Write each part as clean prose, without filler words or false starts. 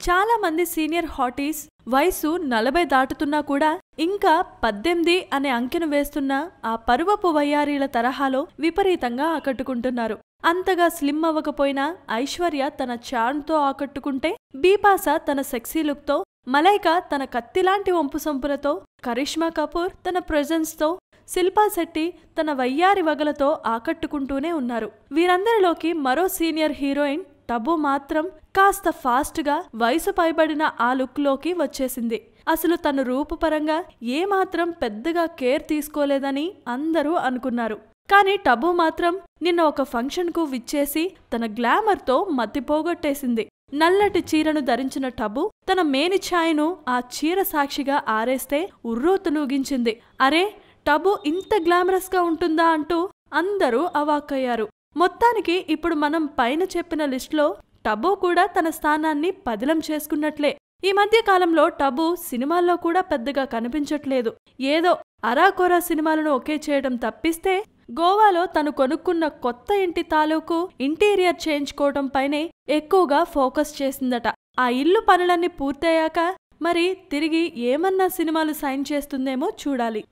చాలా మంది సీనియర్ హాటీస్ వయసు 40 దాటుతున్నా కూడా ఇంకా 18 అనే అంకెను వేస్తున్న ఆ పరువపు వయ్యారీల తరహాలో విపరీతంగా ఆకట్టుకుంటున్నారు. అంతగా స్లిమ్ అవ్వకపోయినా ఐశ్వర్య తన చార్మ్తో ఆకట్టుకుంటే, బీపాసా తన సెక్సీ లుక్తో, మలైకా తన కత్తిలాంటి వంపుసంపులతో, కరిష్మా కపూర్ తన ప్రెజెన్స్తో, శిల్పా శెట్టి తన వయ్యారి వగలతో ఆకట్టుకుంటూనే ఉన్నారు. వీరందరిలోకి మరో సీనియర్ హీరోయిన్ టబు మాత్రం కాస్త ఫాస్ట్గా వయసు పైబడిన ఆ లుక్లోకి వచ్చేసింది. అసలు తను రూపపరంగా ఏమాత్రం పెద్దగా కేర్ తీసుకోలేదని అందరూ అనుకున్నారు. కానీ టబు మాత్రం నిన్న ఒక ఫంక్షన్కు విచ్చేసి తన గ్లామర్తో మతిపోగొట్టేసింది. నల్లటి చీరను ధరించిన టబు తన మేనిఛాయను ఆ చీర సాక్షిగా ఆరేస్తే ఉర్రూతులూగించింది. అరే, టబు ఇంత గ్లామరస్గా ఉంటుందా అంటూ అందరూ అవాక్కయ్యారు. మొత్తానికి ఇప్పుడు మనం పైన చెప్పిన లిస్టులో టబు కూడా తన స్థానాన్ని పదిలం చేసుకున్నట్లే. ఈ మధ్య కాలంలో టబు సినిమాల్లో కూడా పెద్దగా కనిపించట్లేదు. ఏదో అరాకొరా సినిమాలను ఒకే చేయడం తప్పిస్తే గోవాలో తను కొనుక్కున్న కొత్త ఇంటి తాలూకు ఇంటీరియర్ చేయించుకోవడం పైనే ఎక్కువగా ఫోకస్ చేసిందట. ఆ ఇల్లు పనులన్నీ పూర్తయ్యాక మరి తిరిగి ఏమన్నా సినిమాలు సైన్ చేస్తుందేమో చూడాలి.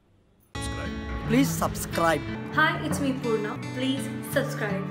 Please subscribe. Hi, it's me Purna. Please subscribe.